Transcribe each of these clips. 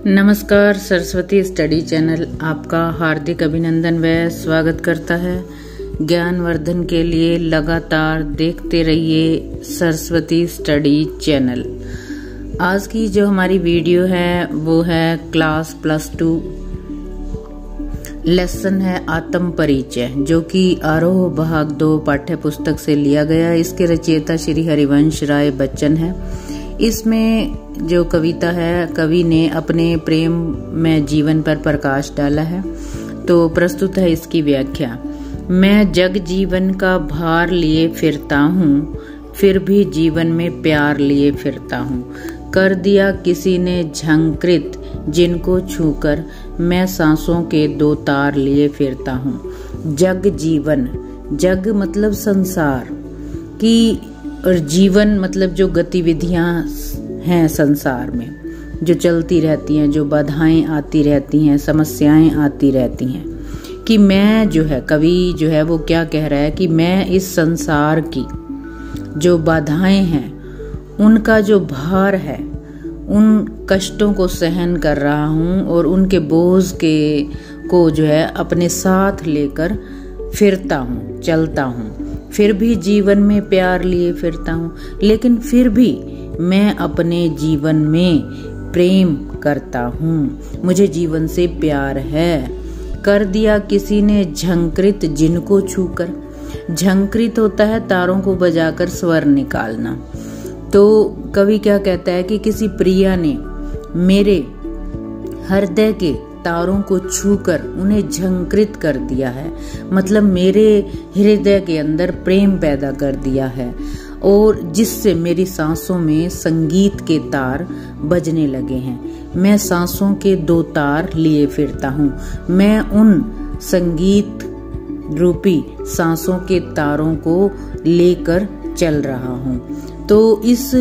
नमस्कार। Saraswati study channel आपका हार्दिक अभिनंदन व स्वागत करता है। ज्ञानवर्धन के लिए लगातार देखते रहिए सरस्वती स्टडी चैनल। आज की जो हमारी वीडियो है वो है क्लास +2 लेसन है आत्म परिचय, जो कि आरोह भाग 2 पाठ्य पुस्तक से लिया गया। इसके रचयिता श्री हरिवंश राय बच्चन है। इसमें जो कविता है, कवि ने अपने प्रेम में जीवन पर प्रकाश डाला है। तो प्रस्तुत है इसकी व्याख्या। मैं जग जीवन का भार लिए फिरता हूँ, फिर भी जीवन में प्यार लिए फिरता हूँ। कर दिया किसी ने झंकृत जिनको छूकर, मैं सांसों के 2 तार लिए फिरता हूँ। जग जीवन, जग मतलब संसार की, और जीवन मतलब जो गतिविधियां हैं संसार में जो चलती रहती हैं, जो बाधाएं आती रहती हैं, समस्याएं आती रहती हैं। कि मैं जो है, कवि जो है वो क्या कह रहा है कि मैं इस संसार की जो बाधाएं हैं उनका जो भार है, उन कष्टों को सहन कर रहा हूँ और उनके बोझ को जो है अपने साथ लेकर फिरता हूँ, चलता हूँ। फिर भी जीवन में प्यार लिए फिरता हूँ, लेकिन फिर भी मैं अपने जीवन में प्रेम करता हूँ। मुझे जीवन से प्यार है। कर दिया किसी ने झंकृत जिनको छूकर। झंकृत होता है तारों को बजाकर स्वर निकालना। तो कवि क्या कहता है कि किसी प्रिया ने मेरे हृदय के तारों को छूकर उन्हें झंकृत कर दिया है, मतलब मेरे हृदय के अंदर प्रेम पैदा कर दिया है, और जिससे मेरी सांसों में संगीत के तार बजने लगे हैं। मैं सांसों के 2 तार लिए फिरता हूँ। मैं उन संगीत रूपी सांसों के तारों को लेकर चल रहा हूँ। तो इस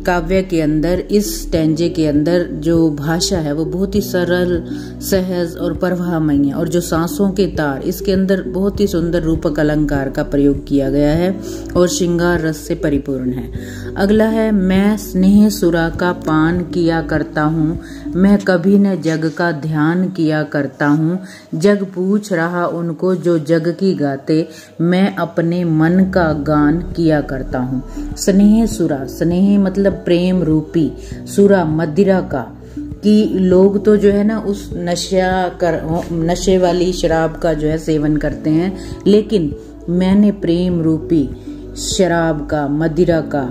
काव्य के अंदर, इस स्टैंजे के अंदर जो भाषा है वो बहुत ही सरल, सहज और प्रवाहमयी है। और जो सांसों के तार, इसके अंदर बहुत ही सुंदर रूपक अलंकार का प्रयोग किया गया है और श्रृंगार रस से परिपूर्ण है। अगला है, मैं स्नेह सुरा का पान किया करता हूँ, मैं कभी न जग का ध्यान किया करता हूँ। जग पूछ रहा उनको जो जग की गाते, मैं अपने मन का गान किया करता हूँ। स्नेह सुरा, स्नेह मतलब प्रेम रूपी, सुरा मदिरा का, कि लोग तो जो है ना उस नशे वाली शराब का जो है सेवन करते हैं, लेकिन मैंने प्रेम रूपी शराब का, मदिरा का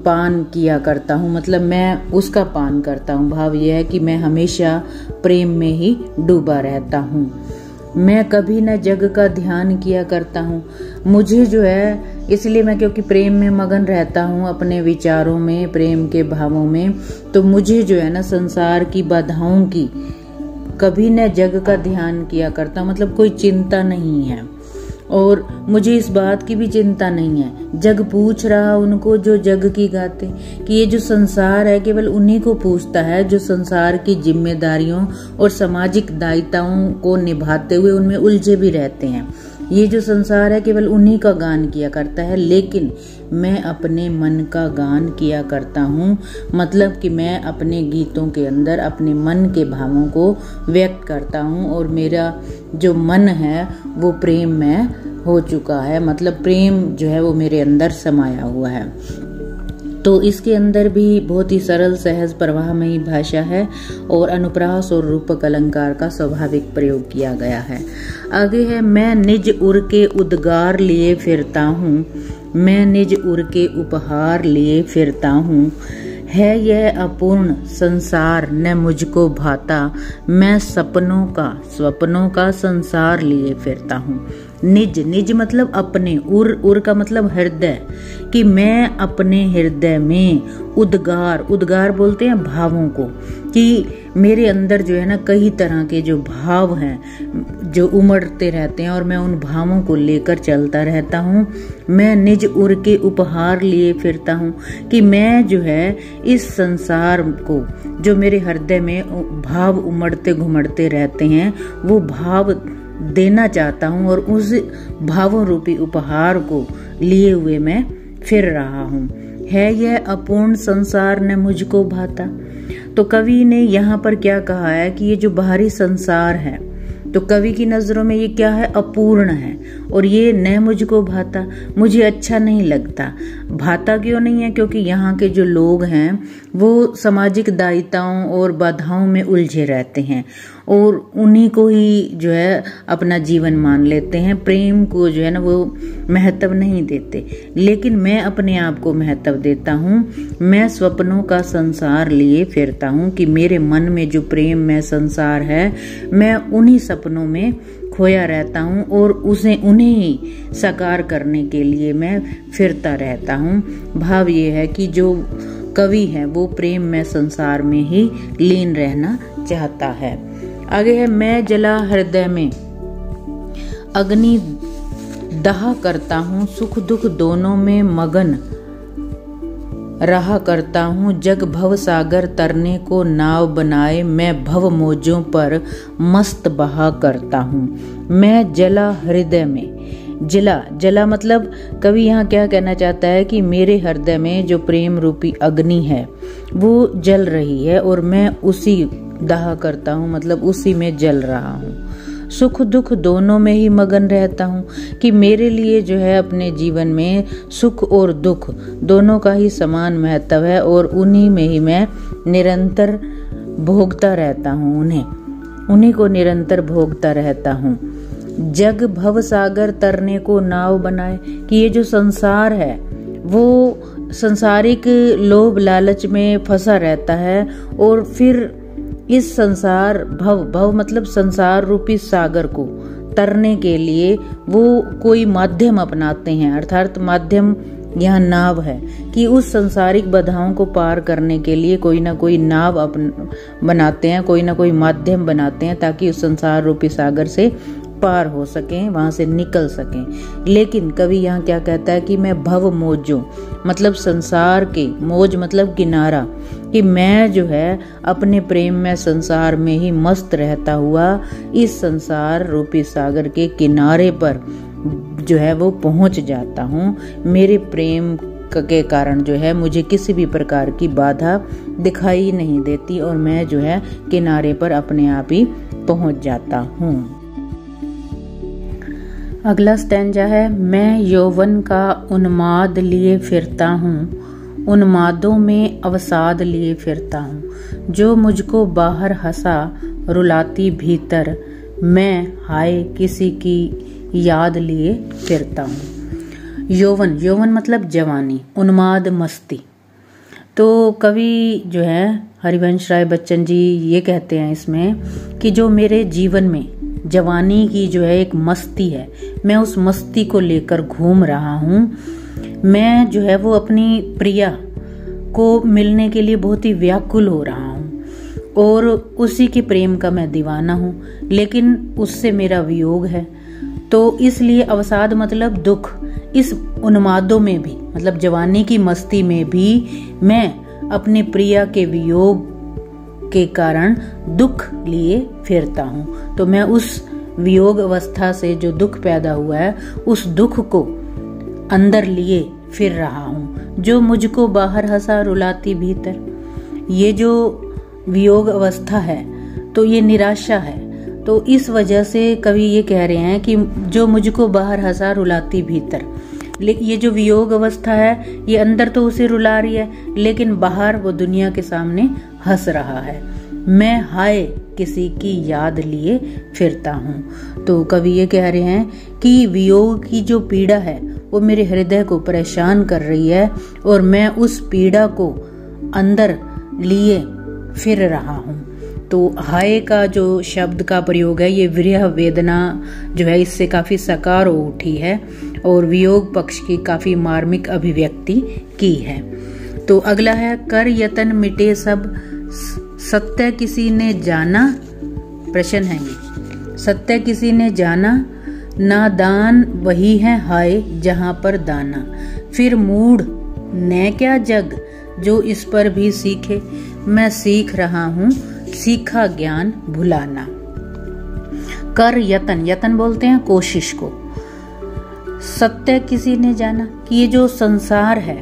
पान किया करता हूँ, मतलब मैं उसका पान करता हूँ। भाव यह है कि मैं हमेशा प्रेम में ही डूबा रहता हूँ। मैं कभी न जग का ध्यान किया करता हूँ। मुझे जो है, इसलिए मैं क्योंकि प्रेम में मगन रहता हूँ, अपने विचारों में, प्रेम के भावों में, तो मुझे जो है ना संसार की बाधाओं की कभी न जग का ध्यान किया करता, मतलब कोई चिंता नहीं है। और मुझे इस बात की भी चिंता नहीं है, जग पूछ रहा उनको जो जग की गाते, कि ये जो संसार है केवल उन्हीं को पूछता है जो संसार की जिम्मेदारियों और सामाजिक दायित्वों को निभाते हुए उनमें उलझे भी रहते हैं। ये जो संसार है केवल उन्हीं का गान किया करता है, लेकिन मैं अपने मन का गान किया करता हूँ, मतलब कि मैं अपने गीतों के अंदर अपने मन के भावों को व्यक्त करता हूँ, और मेरा जो मन है वो प्रेम में हो चुका है, मतलब प्रेम जो है वो मेरे अंदर समाया हुआ है। तो इसके अंदर भी बहुत ही सरल, सहज, प्रवाहमयी भाषा है और अनुप्रास और रूपक अलंकार का स्वाभाविक प्रयोग किया गया है। आगे है, मैं निज उर के उद्गार लिए फिरता हूँ, मैं निज उर के उपहार लिए फिरता हूँ। है यह अपूर्ण संसार न मुझको भाता, मैं स्वप्नों का संसार लिए फिरता हूँ। निज, निज मतलब अपने, उर का मतलब हृदय, कि मैं अपने हृदय में उद्गार बोलते हैं भावों को, कि मेरे अंदर जो है ना कई तरह के जो भाव हैं जो उमड़ते रहते हैं, और मैं उन भावों को लेकर चलता रहता हूँ। मैं निज उर के उपहार लिए फिरता हूँ, कि मैं जो है इस संसार को, जो मेरे हृदय में भाव उमड़ते घुमड़ते रहते हैं, वो भाव देना चाहता हूँ, और उस भावों रूपी उपहार को लिए हुए मैं फिर रहा हूँ। है यह अपूर्ण संसार न मुझको भाता। तो कवि ने यहाँ पर क्या कहा है कि ये जो बाहरी संसार है, तो कवि की नजरों में ये क्या है, अपूर्ण है, और ये न मुझको भाता, मुझे अच्छा नहीं लगता। भाता क्यों नहीं है? क्योंकि यहाँ के जो लोग हैं वो सामाजिक दायित्वों और बाधाओं में उलझे रहते हैं और उन्हीं को ही जो है अपना जीवन मान लेते हैं, प्रेम को जो है ना वो महत्व नहीं देते। लेकिन मैं अपने आप को महत्व देता हूँ। मैं स्वप्नों का संसार लिए फिरता हूँ कि मेरे मन में जो प्रेम में संसार है, मैं उन्हीं सपनों में खोया रहता हूँ और उन्हें ही साकार करने के लिए मैं फिरता रहता हूँ। भाव ये है कि जो कवि है वो प्रेम में संसार में ही लीन रहना चाहता है। आगे है, मैं जला हृदय में अग्नि दाह करता हूँ, सुख दुख दोनों में मगन रहा करता हूँ। जग भव सागर तरने को नाव बनाए, मैं भव मौजों पर मस्त बहा करता हूँ। मैं जला हृदय में, जला मतलब कवि यहाँ क्या कहना चाहता है कि मेरे हृदय में जो प्रेम रूपी अग्नि है वो जल रही है और मैं उसी दाह करता हूँ, मतलब उसी में जल रहा हूँ। सुख दुख दोनों में ही मगन रहता हूँ कि मेरे लिए जो है अपने जीवन में सुख और दुख दोनों का ही समान महत्व है और उन्हीं में ही मैं निरंतर भोगता रहता हूँ, उन्हीं को निरंतर भोगता रहता हूँ। जग भव सागर तरने को नाव बनाए, कि ये जो संसार है वो संसारिक लोभ लालच में फंसा रहता है और फिर इस संसार भव मतलब संसार रूपी सागर को तरने के लिए वो कोई माध्यम अपनाते हैं, अर्थात माध्यम यहाँ नाव है कि उस संसारिक बाधाओं को पार करने के लिए कोई ना कोई नाव बनाते हैं, कोई ना कोई माध्यम बनाते हैं ताकि उस संसार रूपी सागर से पार हो सकें, वहां से निकल सकें। लेकिन कवि यहाँ क्या कहता है कि मैं भव मौजों मतलब संसार के, मौज मतलब किनारा, कि मैं जो है अपने प्रेम में संसार में ही मस्त रहता हुआ इस संसार रूपी सागर के किनारे पर जो है वो पहुंच जाता हूँ। मेरे प्रेम के कारण जो है मुझे किसी भी प्रकार की बाधा दिखाई नहीं देती और मैं जो है किनारे पर अपने आप ही पहुंच जाता हूँ। अगला स्टैंजा है, मैं यौवन का उन्माद लिए फिरता हूँ, उन्मादों में अवसाद लिए फिरता हूँ। जो मुझको बाहर हंसा रुलाती भीतर, मैं हाय किसी की याद लिए फिरता हूँ। यौवन मतलब जवानी, उन्माद मस्ती। तो कवि जो है हरिवंश राय बच्चन जी ये कहते हैं इसमें कि जो मेरे जीवन में जवानी की जो है एक मस्ती है, मैं उस मस्ती को लेकर घूम रहा हूँ। मैं जो है वो अपनी प्रिया को मिलने के लिए बहुत ही व्याकुल हो रहा हूँ और उसी के प्रेम का मैं दीवाना हूँ, लेकिन उससे मेरा वियोग है। तो इसलिए अवसाद मतलब दुख, इस उन्मादों में भी मतलब जवानी की मस्ती में भी मैं अपने प्रिया के वियोग के कारण दुख लिए फिरता हूँ। तो मैं उस वियोग अवस्था से जो दुख पैदा हुआ है उस दुख को अंदर लिए फिर रहा हूँ। जो मुझको बाहर हंसा रुलाती भीतर, ये जो वियोग अवस्था है तो ये निराशा है। तो इस वजह से कवि ये कह रहे हैं कि जो मुझको बाहर हंसा रुलाती भीतर, ये जो वियोग अवस्था है ये अंदर तो उसे रुला रही है लेकिन बाहर वो दुनिया के सामने हंस रहा है। मैं हाय किसी की याद लिए फिरता हूँ। तो कवि ये कह रहे हैं कि वियोग की जो पीड़ा है वो मेरे हृदय को परेशान कर रही है और मैं उस पीड़ा को अंदर लिए फिर रहा हूँ। तो हाय का जो शब्द का प्रयोग है ये विरह वेदना जो है इससे काफी साकार हो उठी है और वियोग पक्ष की काफी मार्मिक अभिव्यक्ति की है। तो अगला है, कर यतन मिटे सब सत्य किसी ने जाना, प्रश्न है ये, सत्य किसी ने जाना, नादान वही है हाय जहां पर दाना, फिर मूढ़ न क्या जग जो इस पर भी सीखे, मैं सीख रहा हूँ सीखा ज्ञान भुलाना। कर यतन, यतन बोलते हैं कोशिश को, सत्य किसी ने जाना कि ये जो संसार है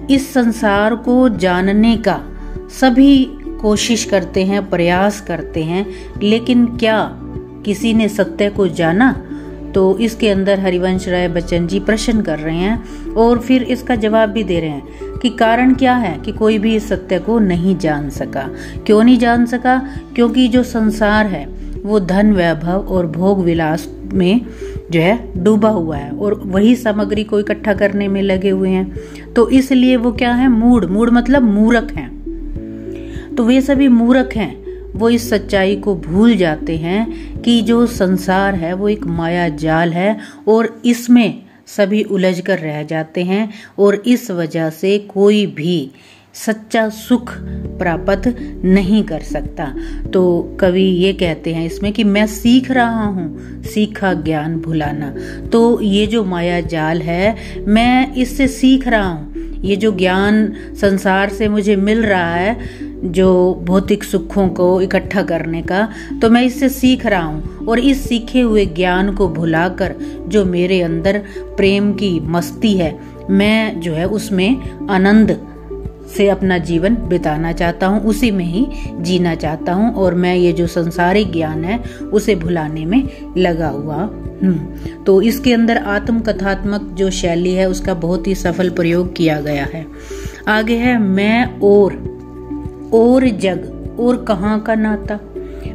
इस संसार को जानने का सभी कोशिश करते हैं, प्रयास करते हैं, लेकिन क्या किसी ने सत्य को जाना? तो इसके अंदर हरिवंश राय बच्चन जी प्रश्न कर रहे हैं और फिर इसका जवाब भी दे रहे हैं कि कारण क्या है कि कोई भी इस सत्य को नहीं जान सका। क्यों नहीं जान सका? क्योंकि जो संसार है वो धन, वैभव और भोग विलास में जो है डूबा हुआ है और वही सामग्री को इकट्ठा करने में लगे हुए हैं। तो इसलिए वो क्या है? मूढ़ मतलब मूर्ख हैं। तो वे सभी मूर्ख हैं। वो इस सच्चाई को भूल जाते हैं कि जो संसार है वो एक माया जाल है और इसमें सभी उलझ कर रह जाते हैं और इस वजह से कोई भी सच्चा सुख प्राप्त नहीं कर सकता। तो कवि ये कहते हैं इसमें कि मैं सीख रहा हूँ सीखा ज्ञान भुलाना। तो ये जो माया जाल है मैं इससे सीख रहा हूँ। ये जो ज्ञान संसार से मुझे मिल रहा है, जो भौतिक सुखों को इकट्ठा करने का, तो मैं इससे सीख रहा हूँ और इस सीखे हुए ज्ञान को भुलाकर जो मेरे अंदर प्रेम की मस्ती है, मैं जो है उसमें आनंद से अपना जीवन बिताना चाहता हूँ, उसी में ही जीना चाहता हूँ और मैं ये जो संसारिक ज्ञान है उसे भुलाने में लगा हुआ हूँ। तो इसके अंदर आत्मकथात्मक जो शैली है उसका बहुत ही सफल प्रयोग किया गया है। आगे है मैं और जग और कहाँ का नाता,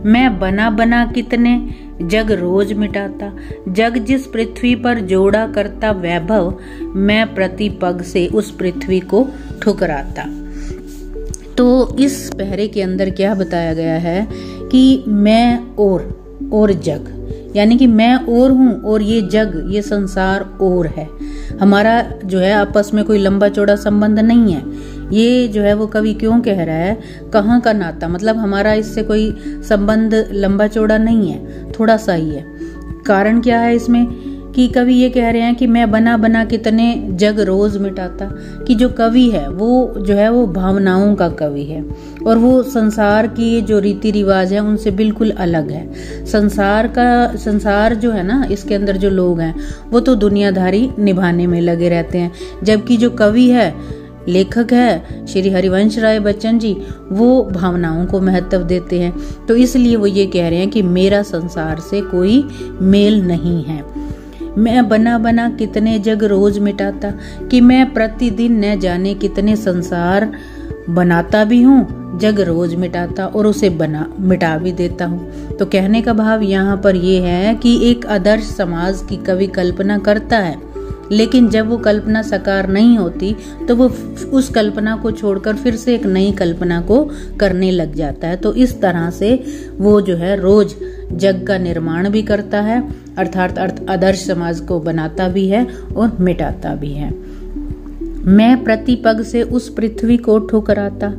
मैं बना कितने जग रोज मिटाता, जग जिस पृथ्वी पर जोड़ा करता वैभव, मैं प्रति पग से उस पृथ्वी को ठुकराता। तो इस पहरे के अंदर क्या बताया गया है कि मैं और जग, यानी कि मैं और हूँ और ये जग, ये संसार और है। हमारा जो है आपस में कोई लंबा चौड़ा संबंध नहीं है। ये जो है वो कवि क्यों कह रहा है कहाँ का नाता, मतलब हमारा इससे कोई संबंध लंबा चौड़ा नहीं है, थोड़ा सा ही है। कारण क्या है इसमें कि कवि ये कह रहे हैं कि मैं बना कितने जग रोज मिटाता, कि जो कवि है वो जो है वो भावनाओं का कवि है और वो संसार की जो रीति रिवाज है उनसे बिल्कुल अलग है। संसार जो है ना, इसके अंदर जो लोग हैं वो तो दुनियादारी निभाने में लगे रहते हैं, जबकि जो कवि है, लेखक है श्री हरिवंश राय बच्चन जी, वो भावनाओं को महत्व देते हैं। तो इसलिए वो ये कह रहे हैं कि मेरा संसार से कोई मेल नहीं है। मैं बना कितने जग रोज मिटाता, कि मैं प्रतिदिन न जाने कितने संसार बनाता भी हूँ, जग रोज मिटाता और उसे मिटा भी देता हूँ। तो कहने का भाव यहाँ पर ये है कि एक आदर्श समाज की कवि कल्पना करता है, लेकिन जब वो कल्पना साकार नहीं होती तो वो उस कल्पना को छोड़कर फिर से एक नई कल्पना को करने लग जाता है। तो इस तरह से वो जो है रोज जग का निर्माण भी करता है, अर्थात आदर्श समाज को बनाता भी है और मिटाता भी है। मैं प्रतिपग से उस पृथ्वी को ठुकराता।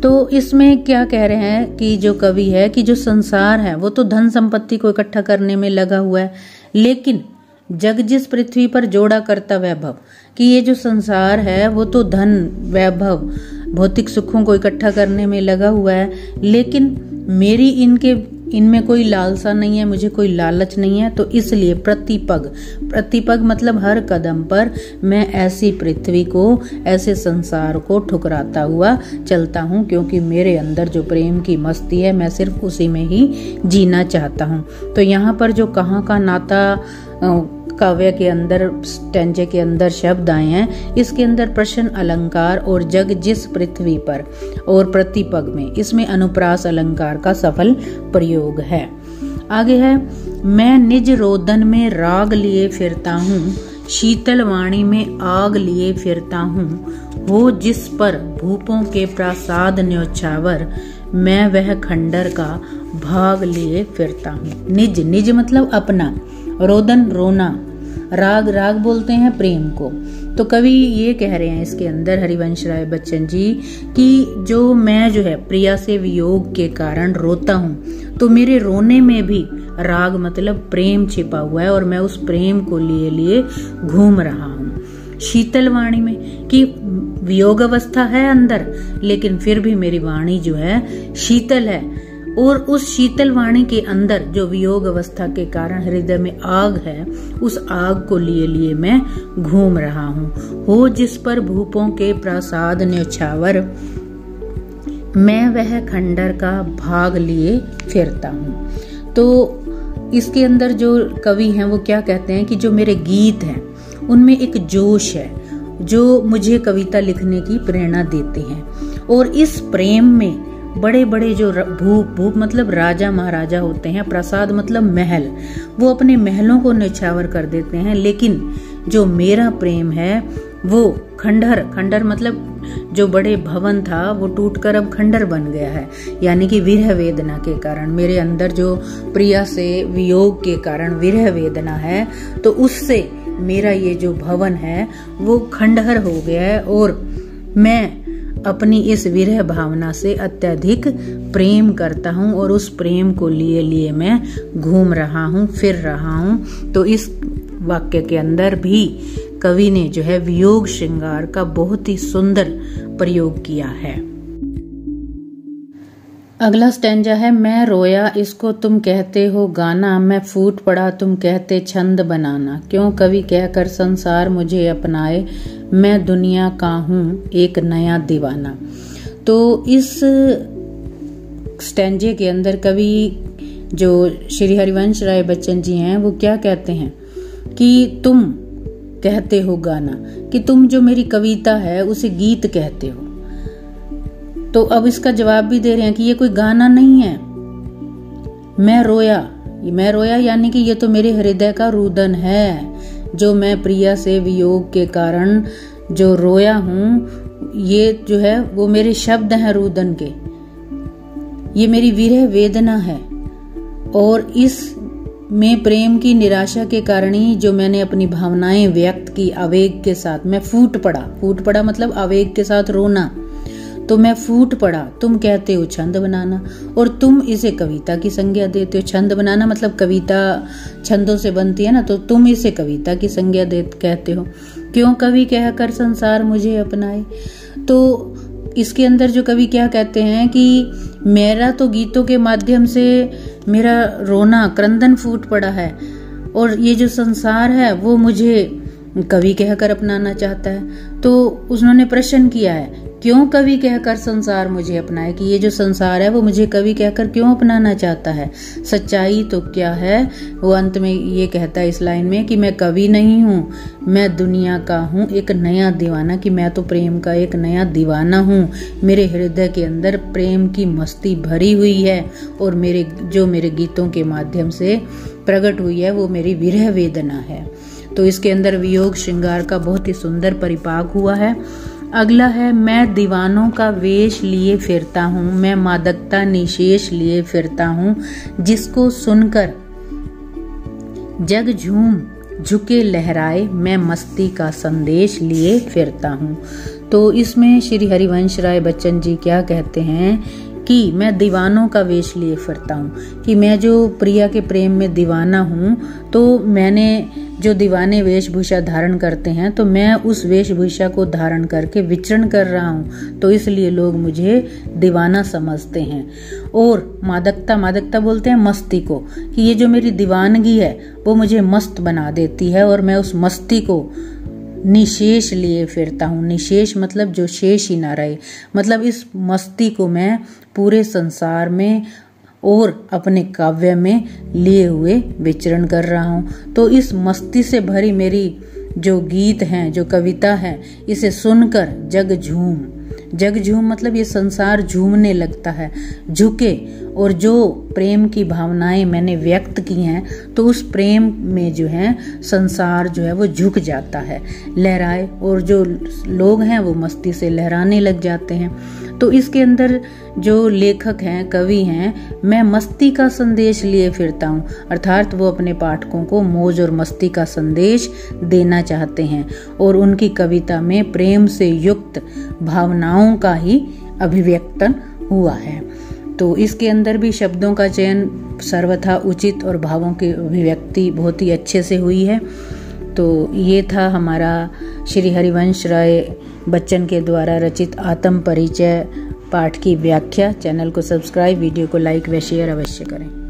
तो इसमें क्या कह रहे हैं कि जो कवि है कि जो संसार है वो तो धन संपत्ति को इकट्ठा करने में लगा हुआ है, लेकिन जग जिस पृथ्वी पर जोड़ा करता वैभव, कि ये जो संसार है वो तो धन, वैभव, भौतिक सुखों को इकट्ठा करने में लगा हुआ है, लेकिन मेरी इनमें कोई लालसा नहीं है, मुझे कोई लालच नहीं है। तो इसलिए प्रतिपग मतलब हर कदम पर मैं ऐसी पृथ्वी को, ऐसे संसार को ठुकराता हुआ चलता हूँ, क्योंकि मेरे अंदर जो प्रेम की मस्ती है मैं सिर्फ उसी में ही जीना चाहता हूँ। तो यहाँ पर जो कहाँ का नाता काव्य के अंदर, स्टैंजे के अंदर शब्द आए हैं, इसके अंदर प्रश्न अलंकार और जग जिस पृथ्वी पर और प्रतिपग में, इसमें अनुप्रास अलंकार का सफल प्रयोग है। आगे है मैं निज रोदन में राग लिए फिरता हूँ, शीतल वाणी में आग लिए फिरता हूँ, हो जिस पर भूपों के प्रासाद न्योछावर, मैं वह खंडर का भाग लिए फिरता हूँ। निज मतलब अपना, रोदन रोना, राग बोलते हैं प्रेम को। तो कवि ये कह रहे हैं इसके अंदर हरिवंश राय बच्चन जी कि जो मैं जो है प्रिया से वियोग के कारण रोता हूँ, तो मेरे रोने में भी राग मतलब प्रेम छिपा हुआ है और मैं उस प्रेम को लिए घूम रहा हूँ। शीतल वाणी में कि वियोग अवस्था है अंदर, लेकिन फिर भी मेरी वाणी जो है शीतल है और उस शीतल वाणी के अंदर जो वियोग अवस्था के कारण हृदय में आग है, उस आग को लिए मैं घूम रहा हूँ। हो जिस पर भूपों के प्रासाद न्योछावर, मैं वह खंडर का भाग लिए फिरता हूँ। तो इसके अंदर जो कवि हैं वो क्या कहते हैं कि जो मेरे गीत हैं उनमें एक जोश है जो मुझे कविता लिखने की प्रेरणा देते हैं। और इस प्रेम में बड़े बड़े जो भूप मतलब राजा महाराजा होते हैं, प्रसाद मतलब महल, वो अपने महलों को न्यौछावर कर देते हैं। लेकिन जो मेरा प्रेम है वो खंडर मतलब जो बड़े भवन था वो टूटकर अब खंडर बन गया है। यानी कि विरह वेदना के कारण, मेरे अंदर जो प्रिया से वियोग के कारण विरह वेदना है, तो उससे मेरा ये जो भवन है वो खंडहर हो गया है। और मैं अपनी इस विरह भावना से अत्यधिक प्रेम करता हूँ और उस प्रेम को लिए मैं घूम रहा हूँ, फिर रहा हूँ। तो इस वाक्य के अंदर भी कवि ने जो है वियोग श्रृंगार का बहुत ही सुंदर प्रयोग किया है। अगला स्टैंजा है, मैं रोया इसको तुम कहते हो गाना, मैं फूट पड़ा तुम कहते छंद बनाना, क्यों कवि कहकर संसार मुझे अपनाए, मैं दुनिया का हूँ एक नया दीवाना। तो इस स्टैंजे के अंदर कवि जो श्री हरिवंश राय बच्चन जी हैं वो क्या कहते हैं कि तुम कहते हो गाना, कि तुम जो मेरी कविता है उसे गीत कहते हो। तो अब इसका जवाब भी दे रहे हैं कि ये कोई गाना नहीं है। मैं रोया यानी कि ये तो मेरे हृदय का रुदन है, जो मैं प्रिया से वियोग के कारण जो रोया हूँ, ये जो है वो मेरे शब्द हैं रुदन के, ये मेरी विरह वेदना है। और इस में प्रेम की निराशा के कारण ही जो मैंने अपनी भावनाएं व्यक्त की आवेग के साथ, मैं फूट पड़ा मतलब आवेग के साथ रोना। तो मैं फूट पड़ा, तुम कहते हो छंद बनाना, और तुम इसे कविता की संज्ञा देते हो। छंद बनाना मतलब कविता छंदों से बनती है ना, तो तुम इसे कविता की संज्ञा कहते हो। क्यों कवि कहकर संसार मुझे अपनाए। तो इसके अंदर जो कवि क्या कहते हैं कि मेरा तो गीतों के माध्यम से मेरा रोना क्रंदन फूट पड़ा है, और ये जो संसार है वो मुझे कवि कहकर अपनाना चाहता है। तो उन्होंने प्रश्न किया है, क्यों कवि कहकर संसार मुझे अपनाए, कि ये जो संसार है वो मुझे कवि कहकर क्यों अपनाना चाहता है। सच्चाई तो क्या है, वो अंत में ये कहता है इस लाइन में कि मैं कवि नहीं हूँ, मैं दुनिया का हूँ एक नया दीवाना, कि मैं तो प्रेम का एक नया दीवाना हूँ। मेरे हृदय के अंदर प्रेम की मस्ती भरी हुई है, और मेरे गीतों के माध्यम से प्रकट हुई है वो मेरी विरह वेदना है। तो इसके अंदर वियोग श्रृंगार का बहुत ही सुंदर परिपाक हुआ है। अगला है, मैं दीवानों का वेश लिए फिरता हूँ, मैं मादकता निशेष लिए फिरता हूँ, जिसको सुनकर जग झूम झुके लहराए, मैं मस्ती का संदेश लिए फिरता हूँ। तो इसमें श्री हरिवंश राय बच्चन जी क्या कहते हैं कि मैं दीवानों का वेश लिए फिरता हूँ, कि मैं जो प्रिया के प्रेम में दीवाना हूँ, तो मैंने जो दीवाने वेशभूषा धारण करते हैं, तो मैं उस वेशभूषा को धारण करके विचरण कर रहा हूँ, तो इसलिए लोग मुझे दीवाना समझते हैं। और मादकता बोलते हैं मस्ती को, कि ये जो मेरी दीवानगी है वो मुझे मस्त बना देती है, और मैं उस मस्ती को निशेष लिए फिरता हूँ। निशेष मतलब जो शेष ही ना रहे, मतलब इस मस्ती को मैं पूरे संसार में और अपने काव्य में लिए हुए विचरण कर रहा हूँ। तो इस मस्ती से भरी मेरी जो गीत हैं, जो कविता है, इसे सुनकर जग झूम मतलब ये संसार झूमने लगता है, झुके। और जो प्रेम की भावनाएं मैंने व्यक्त की हैं, तो उस प्रेम में जो है संसार जो है वो झुक जाता है, लहराए, और जो लोग हैं वो मस्ती से लहराने लग जाते हैं। तो इसके अंदर जो लेखक हैं, कवि हैं, मैं मस्ती का संदेश लिए फिरता हूँ, अर्थात वो अपने पाठकों को मौज और मस्ती का संदेश देना चाहते हैं, और उनकी कविता में प्रेम से युक्त भावनाओं का ही अभिव्यक्तन हुआ है। तो इसके अंदर भी शब्दों का चयन सर्वथा उचित और भावों की अभिव्यक्ति बहुत ही अच्छे से हुई है। तो ये था हमारा श्री हरिवंश राय बच्चन के द्वारा रचित आत्म परिचय पाठ की व्याख्या। चैनल को सब्सक्राइब, वीडियो को लाइक व शेयर अवश्य करें।